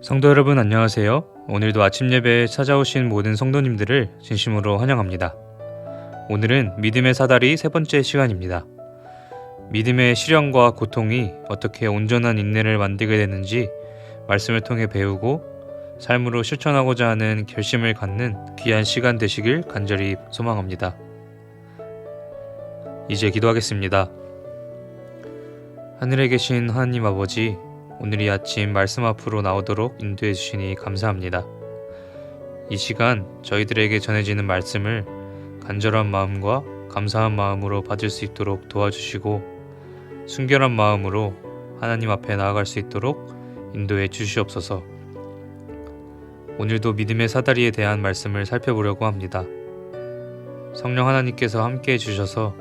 성도 여러분 안녕하세요. 오늘도 아침 예배에 찾아오신 모든 성도님들을 진심으로 환영합니다. 오늘은 믿음의 사다리 세 번째 시간입니다. 믿음의 시련과 고통이 어떻게 온전한 인내를 만들게 되는지 말씀을 통해 배우고 삶으로 실천하고자 하는 결심을 갖는 귀한 시간 되시길 간절히 소망합니다. 이제 기도하겠습니다. 하늘에 계신 하나님 아버지, 오늘 이 아침 말씀 앞으로 나오도록 인도해 주시니 감사합니다. 이 시간 저희들에게 전해지는 말씀을 간절한 마음과 감사한 마음으로 받을 수 있도록 도와주시고 순결한 마음으로 하나님 앞에 나아갈 수 있도록 인도해 주시옵소서. 오늘도 믿음의 사다리에 대한 말씀을 살펴보려고 합니다. 성령 하나님께서 함께해 주셔서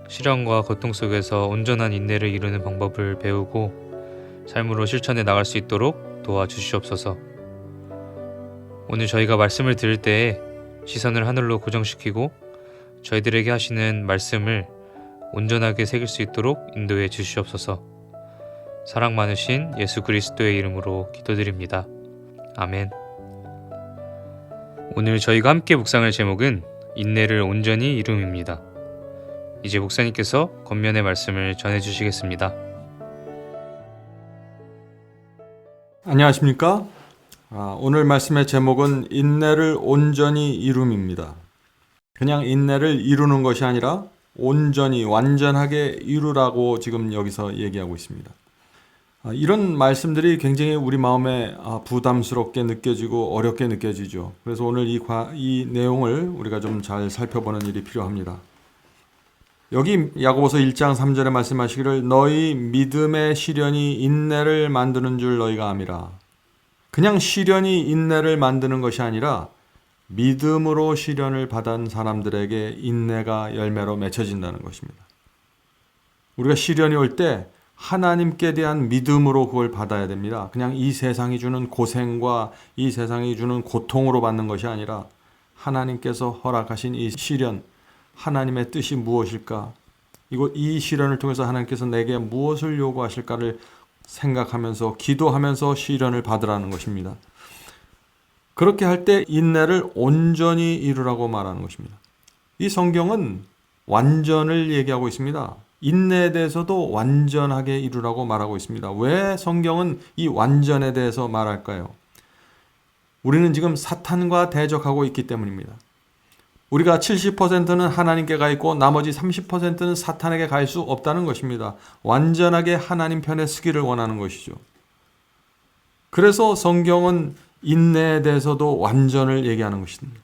시련과 고통 속에서 온전한 인내를 이루는 방법을 배우고 삶으로 실천해 나갈 수 있도록 도와주시옵소서. 오늘 저희가 말씀을 들을 때에 시선을 하늘로 고정시키고 저희들에게 하시는 말씀을 온전하게 새길 수 있도록 인도해 주시옵소서. 사랑 많으신 예수 그리스도의 이름으로 기도드립니다. 아멘. 오늘 저희가 함께 묵상할 제목은 인내를 온전히 이룸입니다. 이제 목사님께서 권면의 말씀을 전해주시겠습니다. 안녕하십니까? 오늘 말씀의 제목은 인내를 온전히 이룸입니다. 그냥 인내를 이루는 것이 아니라 온전히 완전하게 이루라고 지금 여기서 얘기하고 있습니다. 이런 말씀들이 굉장히 우리 마음에 부담스럽게 느껴지고 어렵게 느껴지죠. 그래서 오늘 이 내용을 우리가 좀 잘 살펴보는 일이 필요합니다. 여기 야고보서 1장 3절에 말씀하시기를 너희 믿음의 시련이 인내를 만드는 줄 너희가 암이라. 그냥 시련이 인내를 만드는 것이 아니라 믿음으로 시련을 받은 사람들에게 인내가 열매로 맺혀진다는 것입니다. 우리가 시련이 올 때 하나님께 대한 믿음으로 그걸 받아야 됩니다. 그냥 이 세상이 주는 고생과 이 세상이 주는 고통으로 받는 것이 아니라 하나님께서 허락하신 이 시련, 하나님의 뜻이 무엇일까? 이 시련을 통해서 하나님께서 내게 무엇을 요구하실까를 생각하면서 기도하면서 시련을 받으라는 것입니다. 그렇게 할 때 인내를 온전히 이루라고 말하는 것입니다. 이 성경은 완전을 얘기하고 있습니다. 인내에 대해서도 완전하게 이루라고 말하고 있습니다. 왜 성경은 이 완전에 대해서 말할까요? 우리는 지금 사탄과 대적하고 있기 때문입니다. 우리가 70%는 하나님께 가 있고 나머지 30%는 사탄에게 갈 수 없다는 것입니다. 완전하게 하나님 편에 서기를 원하는 것이죠. 그래서 성경은 인내에 대해서도 완전을 얘기하는 것입니다.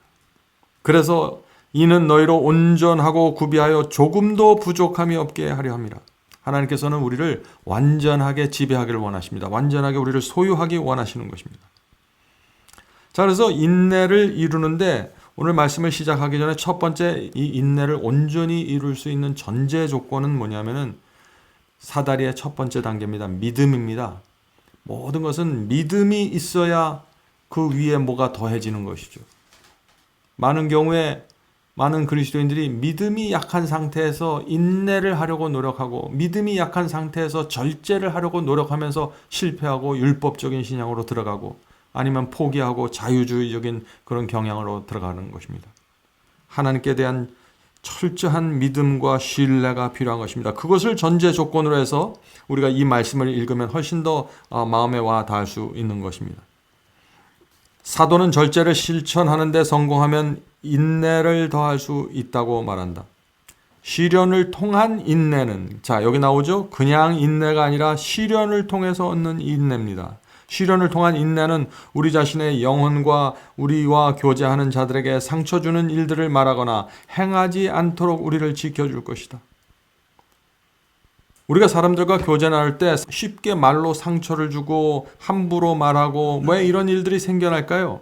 그래서 이는 너희로 온전하고 구비하여 조금도 부족함이 없게 하려 함이라. 하나님께서는 우리를 완전하게 지배하기를 원하십니다. 완전하게 우리를 소유하기 원하시는 것입니다. 자, 그래서 인내를 이루는데 오늘 말씀을 시작하기 전에 첫 번째 이 인내를 온전히 이룰 수 있는 전제 조건은 뭐냐면은 사다리의 첫 번째 단계입니다. 믿음입니다. 모든 것은 믿음이 있어야 그 위에 뭐가 더해지는 것이죠. 많은 경우에 많은 그리스도인들이 믿음이 약한 상태에서 인내를 하려고 노력하고 믿음이 약한 상태에서 절제를 하려고 노력하면서 실패하고 율법적인 신앙으로 들어가고 아니면 포기하고 자유주의적인 그런 경향으로 들어가는 것입니다. 하나님께 대한 철저한 믿음과 신뢰가 필요한 것입니다. 그것을 전제 조건으로 해서 우리가 이 말씀을 읽으면 훨씬 더 마음에 와 닿을 수 있는 것입니다. 사도는 절제를 실천하는 데 성공하면 인내를 더할 수 있다고 말한다. 시련을 통한 인내는, 자, 여기 나오죠? 그냥 인내가 아니라 시련을 통해서 얻는 인내입니다. 시련을 통한 인내는 우리 자신의 영혼과 우리와 교제하는 자들에게 상처 주는 일들을 말하거나 행하지 않도록 우리를 지켜줄 것이다. 우리가 사람들과 교제 나눌 때 쉽게 말로 상처를 주고 함부로 말하고 왜 이런 일들이 생겨날까요?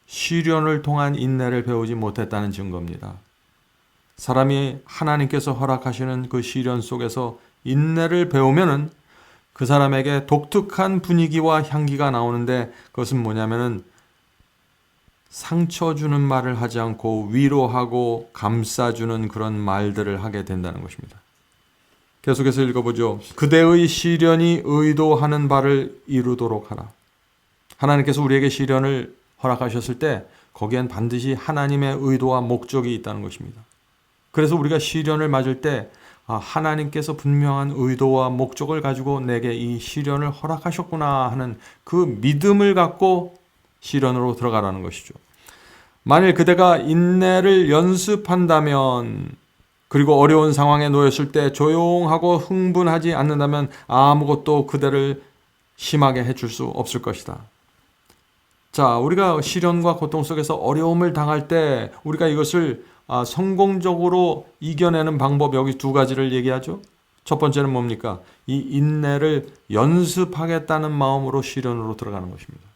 시련을 통한 인내를 배우지 못했다는 증거입니다. 사람이 하나님께서 허락하시는 그 시련 속에서 인내를 배우면은 그 사람에게 독특한 분위기와 향기가 나오는데 그것은 뭐냐면은 상처 주는 말을 하지 않고 위로하고 감싸주는 그런 말들을 하게 된다는 것입니다. 계속해서 읽어보죠. 그대의 시련이 의도하는 바를 이루도록 하라. 하나님께서 우리에게 시련을 허락하셨을 때 거기엔 반드시 하나님의 의도와 목적이 있다는 것입니다. 그래서 우리가 시련을 맞을 때 하나님께서 분명한 의도와 목적을 가지고 내게 이 시련을 허락하셨구나 하는 그 믿음을 갖고 시련으로 들어가라는 것이죠. 만일 그대가 인내를 연습한다면, 그리고 어려운 상황에 놓였을 때 조용하고 흥분하지 않는다면 아무것도 그대를 심하게 해줄 수 없을 것이다. 자, 우리가 시련과 고통 속에서 어려움을 당할 때 우리가 이것을 성공적으로 이겨내는 방법, 여기 두 가지를 얘기하죠. 첫 번째는 뭡니까? 이 인내를 연습하겠다는 마음으로 시련으로 들어가는 것입니다.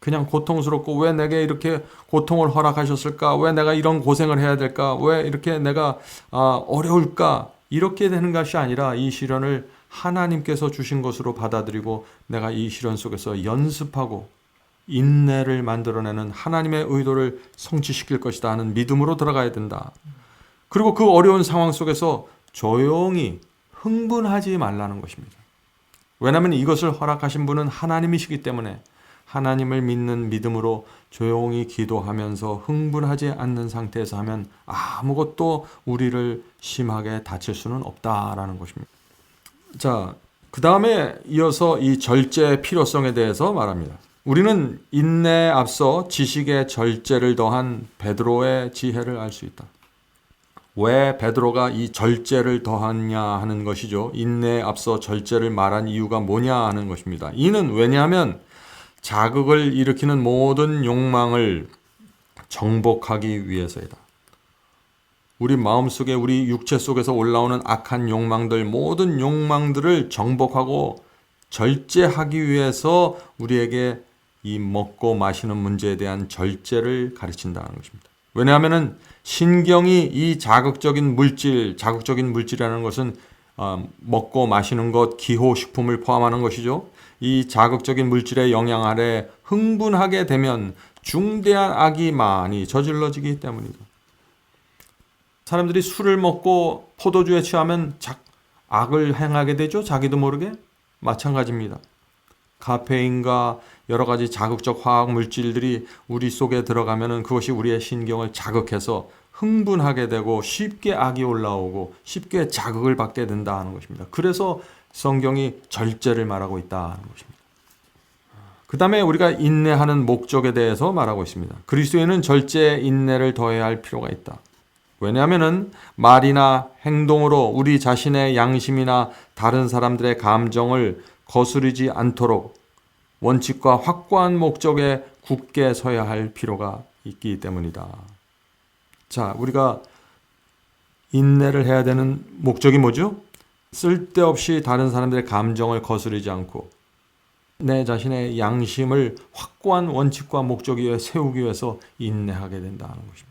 그냥 고통스럽고 왜 내게 이렇게 고통을 허락하셨을까? 왜 내가 이런 고생을 해야 될까? 왜 이렇게 내가 어려울까? 이렇게 되는 것이 아니라 이 시련을 하나님께서 주신 것으로 받아들이고 내가 이 시련 속에서 연습하고 인내를 만들어내는 하나님의 의도를 성취시킬 것이다 하는 믿음으로 들어가야 된다. 그리고 그 어려운 상황 속에서 조용히 흥분하지 말라는 것입니다. 왜냐하면 이것을 허락하신 분은 하나님이시기 때문에 하나님을 믿는 믿음으로 조용히 기도하면서 흥분하지 않는 상태에서 하면 아무것도 우리를 심하게 다칠 수는 없다라는 것입니다. 자, 그 다음에 이어서 이 절제의 필요성에 대해서 말합니다. 우리는 인내에 앞서 지식의 절제를 더한 베드로의 지혜를 알 수 있다. 왜 베드로가 이 절제를 더하냐 하는 것이죠. 인내에 앞서 절제를 말한 이유가 뭐냐 하는 것입니다. 이는 왜냐하면 자극을 일으키는 모든 욕망을 정복하기 위해서이다. 우리 마음속에, 우리 육체 속에서 올라오는 악한 욕망들, 모든 욕망들을 정복하고 절제하기 위해서 우리에게 이 먹고 마시는 문제에 대한 절제를 가르친다는 것입니다. 왜냐하면 신경이 이 자극적인 물질이라는 것은 먹고 마시는 것, 기호식품을 포함하는 것이죠. 이 자극적인 물질의 영향 아래 흥분하게 되면 중대한 악이 많이 저질러지기 때문이다. 사람들이 술을 먹고 포도주에 취하면 악을 행하게 되죠. 자기도 모르게. 마찬가지입니다. 카페인과 여러 가지 자극적 화학 물질들이 우리 속에 들어가면 그것이 우리의 신경을 자극해서 흥분하게 되고 쉽게 악이 올라오고 쉽게 자극을 받게 된다는 것입니다. 그래서 성경이 절제를 말하고 있다는 것입니다. 그 다음에 우리가 인내하는 목적에 대해서 말하고 있습니다. 그리스도인은 절제에 인내를 더해야 할 필요가 있다. 왜냐하면 말이나 행동으로 우리 자신의 양심이나 다른 사람들의 감정을 거스르지 않도록 원칙과 확고한 목적에 굳게 서야 할 필요가 있기 때문이다. 자, 우리가 인내를 해야 되는 목적이 뭐죠? 쓸데없이 다른 사람들의 감정을 거스르지 않고 내 자신의 양심을 확고한 원칙과 목적 위에 세우기 위해서 인내하게 된다는 것입니다.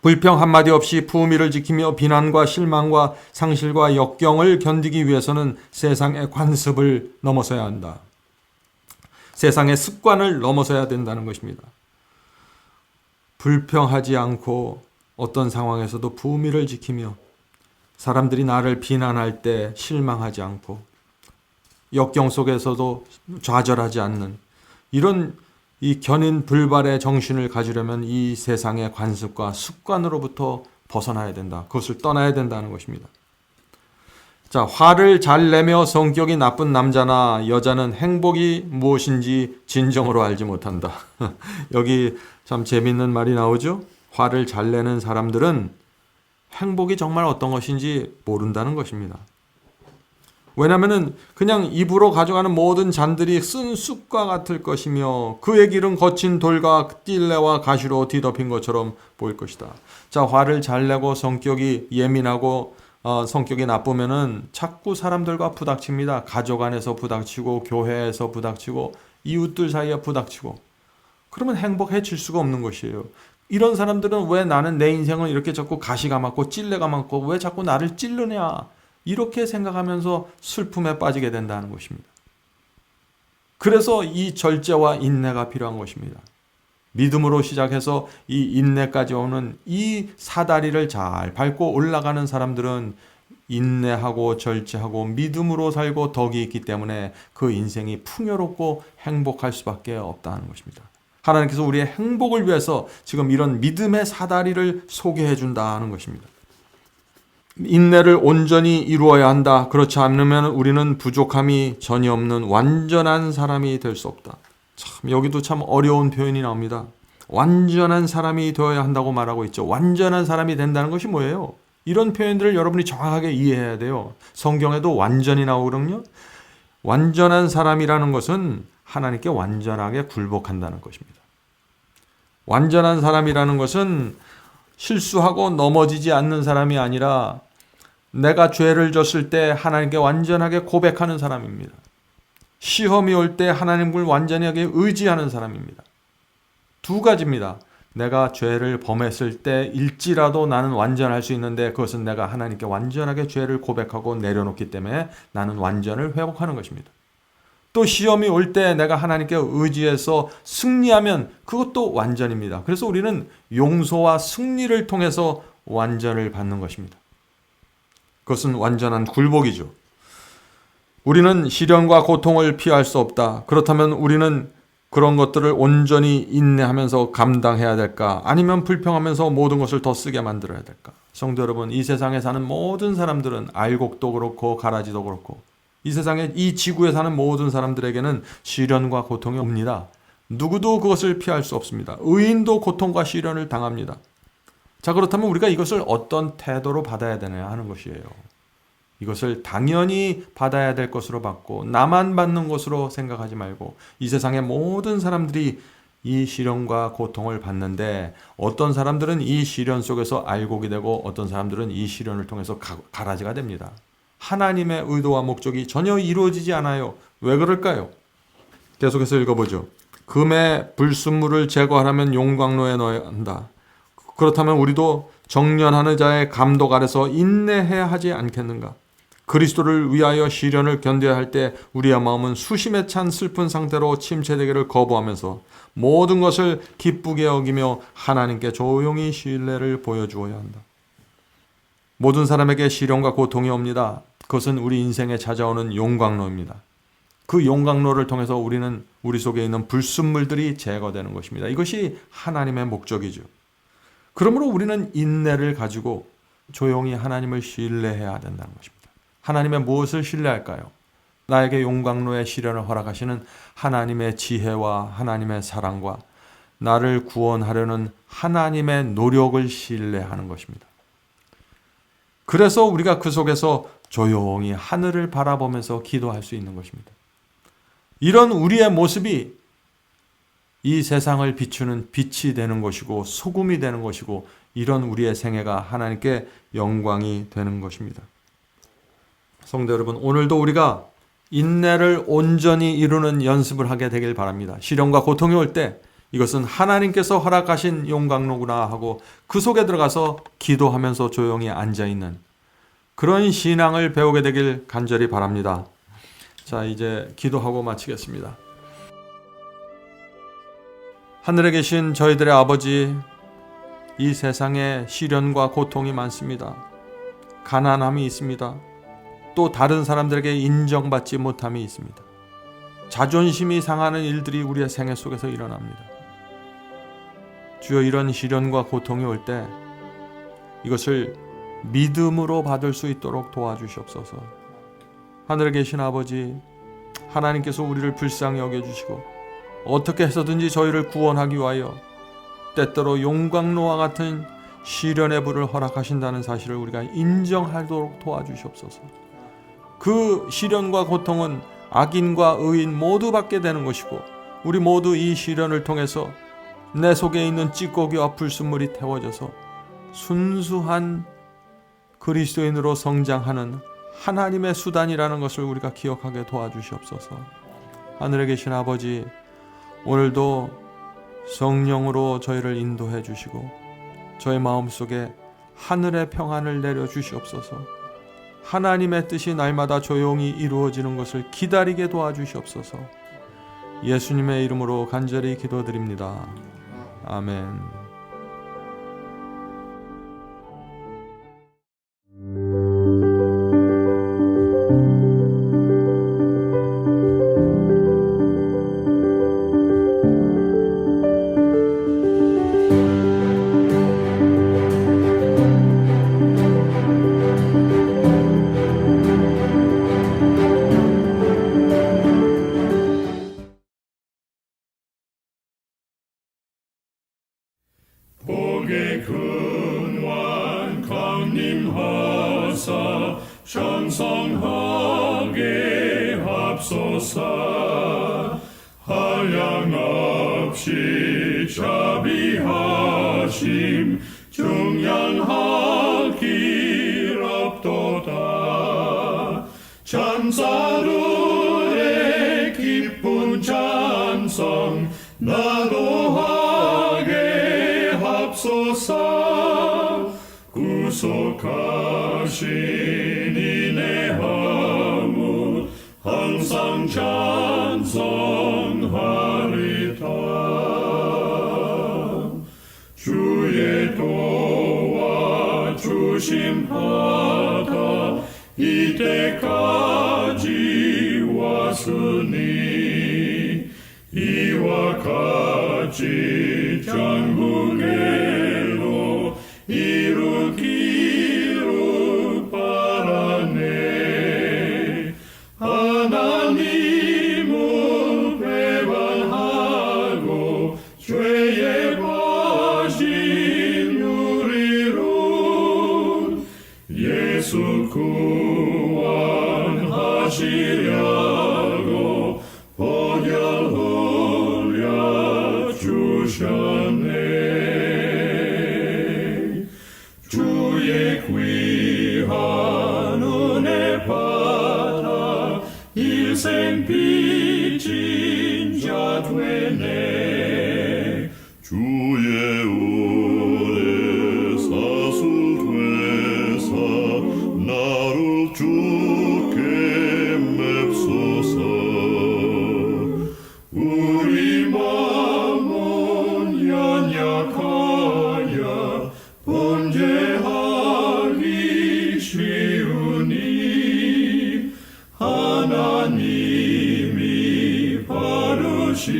불평 한마디 없이 품위를 지키며 비난과 실망과 상실과 역경을 견디기 위해서는 세상의 관습을 넘어서야 한다. 세상의 습관을 넘어서야 된다는 것입니다. 불평하지 않고 어떤 상황에서도 품위를 지키며 사람들이 나를 비난할 때 실망하지 않고 역경 속에서도 좌절하지 않는 이런 이 견인 불발의 정신을 가지려면 이 세상의 관습과 습관으로부터 벗어나야 된다. 그것을 떠나야 된다는 것입니다. 자, 화를 잘 내며 성격이 나쁜 남자나 여자는 행복이 무엇인지 진정으로 알지 못한다. 여기 참 재밌는 말이 나오죠. 화를 잘 내는 사람들은 행복이 정말 어떤 것인지 모른다는 것입니다. 왜냐하면 그냥 입으로 가져가는 모든 잔들이 쓴 쑥과 같을 것이며 그의 길은 거친 돌과 띨레와 가시로 뒤덮인 것처럼 보일 것이다. 자, 화를 잘 내고 성격이 예민하고 성격이 나쁘면은 자꾸 사람들과 부닥칩니다. 가족 안에서 부닥치고 교회에서 부닥치고 이웃들 사이에 부닥치고 그러면 행복해질 수가 없는 것이에요. 이런 사람들은 왜 나는 내 인생을 이렇게 자꾸 가시가 많고 찔레가 많고 왜 자꾸 나를 찌르냐 이렇게 생각하면서 슬픔에 빠지게 된다는 것입니다. 그래서 이 절제와 인내가 필요한 것입니다. 믿음으로 시작해서 이 인내까지 오는 이 사다리를 잘 밟고 올라가는 사람들은 인내하고 절제하고 믿음으로 살고 덕이 있기 때문에 그 인생이 풍요롭고 행복할 수밖에 없다는 것입니다. 하나님께서 우리의 행복을 위해서 지금 이런 믿음의 사다리를 소개해 준다는 것입니다. 인내를 온전히 이루어야 한다. 그렇지 않으면 우리는 부족함이 전혀 없는 완전한 사람이 될 수 없다. 참 여기도 참 어려운 표현이 나옵니다. 완전한 사람이 되어야 한다고 말하고 있죠. 완전한 사람이 된다는 것이 뭐예요? 이런 표현들을 여러분이 정확하게 이해해야 돼요. 성경에도 완전히 나오거든요. 완전한 사람이라는 것은 하나님께 완전하게 굴복한다는 것입니다. 완전한 사람이라는 것은 실수하고 넘어지지 않는 사람이 아니라 내가 죄를 졌을 때 하나님께 완전하게 고백하는 사람입니다. 시험이 올 때 하나님을 완전하게 의지하는 사람입니다. 두 가지입니다. 내가 죄를 범했을 때일지라도 나는 완전할 수 있는데 그것은 내가 하나님께 완전하게 죄를 고백하고 내려놓기 때문에 나는 완전을 회복하는 것입니다. 또 시험이 올 때 내가 하나님께 의지해서 승리하면 그것도 완전입니다. 그래서 우리는 용서와 승리를 통해서 완전을 받는 것입니다. 그것은 완전한 굴복이죠. 우리는 시련과 고통을 피할 수 없다. 그렇다면 우리는 그런 것들을 온전히 인내하면서 감당해야 될까? 아니면 불평하면서 모든 것을 더 쓰게 만들어야 될까? 성도 여러분, 이 세상에 사는 모든 사람들은 알곡도 그렇고 가라지도 그렇고 이 세상에 이 지구에 사는 모든 사람들에게는 시련과 고통이 옵니다. 누구도 그것을 피할 수 없습니다. 의인도 고통과 시련을 당합니다. 자, 그렇다면 우리가 이것을 어떤 태도로 받아야 되냐 하는 것이에요. 이것을 당연히 받아야 될 것으로 받고 나만 받는 것으로 생각하지 말고 이 세상의 모든 사람들이 이 시련과 고통을 받는데 어떤 사람들은 이 시련 속에서 알곡이 되고 어떤 사람들은 이 시련을 통해서 가라지가 됩니다. 하나님의 의도와 목적이 전혀 이루어지지 않아요. 왜 그럴까요? 계속해서 읽어보죠. 금의 불순물을 제거하려면 용광로에 넣어야 한다. 그렇다면 우리도 정련하는 자의 감독 아래서 인내해야 하지 않겠는가? 그리스도를 위하여 시련을 견뎌야 할 때 우리의 마음은 수심에 찬 슬픈 상태로 침체되기를 거부하면서 모든 것을 기쁘게 여기며 하나님께 조용히 신뢰를 보여주어야 한다. 모든 사람에게 시련과 고통이 옵니다. 그것은 우리 인생에 찾아오는 용광로입니다. 그 용광로를 통해서 우리는 우리 속에 있는 불순물들이 제거되는 것입니다. 이것이 하나님의 목적이죠. 그러므로 우리는 인내를 가지고 조용히 하나님을 신뢰해야 된다는 것입니다. 하나님의 무엇을 신뢰할까요? 나에게 용광로의 시련을 허락하시는 하나님의 지혜와 하나님의 사랑과 나를 구원하려는 하나님의 노력을 신뢰하는 것입니다. 그래서 우리가 그 속에서 조용히 하늘을 바라보면서 기도할 수 있는 것입니다. 이런 우리의 모습이 이 세상을 비추는 빛이 되는 것이고 소금이 되는 것이고 이런 우리의 생애가 하나님께 영광이 되는 것입니다. 성도 여러분, 오늘도 우리가 인내를 온전히 이루는 연습을 하게 되길 바랍니다. 시련과 고통이 올 때 이것은 하나님께서 허락하신 용광로구나 하고 그 속에 들어가서 기도하면서 조용히 앉아있는 그런 신앙을 배우게 되길 간절히 바랍니다. 자, 이제 기도하고 마치겠습니다. 하늘에 계신 저희들의 아버지, 이 세상에 시련과 고통이 많습니다. 가난함이 있습니다. 또 다른 사람들에게 인정받지 못함이 있습니다. 자존심이 상하는 일들이 우리의 생애 속에서 일어납니다. 주여, 이런 시련과 고통이 올 때 이것을 믿음으로 받을 수 있도록 도와주시옵소서. 하늘에 계신 아버지, 하나님께서 우리를 불쌍히 여겨주시고 어떻게 해서든지 저희를 구원하기 위하여 때때로 용광로와 같은 시련의 불을 허락하신다는 사실을 우리가 인정하도록 도와주시옵소서. 그 시련과 고통은 악인과 의인 모두 받게 되는 것이고 우리 모두 이 시련을 통해서 내 속에 있는 찌꺼기와 불순물이 태워져서 순수한 그리스도인으로 성장하는 하나님의 수단이라는 것을 우리가 기억하게 도와주시옵소서. 하늘에 계신 아버지, 오늘도 성령으로 저희를 인도해 주시고 저희 마음속에 하늘의 평안을 내려 주시옵소서. 하나님의 뜻이 날마다 조용히 이루어지는 것을 기다리게 도와주시옵소서. 예수님의 이름으로 간절히 기도드립니다. 아멘. 장성하게 합소서. 한량없이 자비하심 중량할 길 없도다. 찬사들의 기쁜 찬송 나도하게 합소서. 구속하신 이내 허물 항상 찬송하리다. 주의 도와 주심하다 이때까지 왔으니 이와 같이 전국에로 이루기를 바라네. 하나님을 배반하고 죄에 빠진 우리를 예수 구원하시려고 보혈 흘려 주셨네. 주의 귀한 은혜 받아 일생 빚진 자 되네. 주의 은혜 사슬되사 나를 주께 맵소서. 우리 마음은 연약하여 범죄하기 쉬우니 하나님이 바르시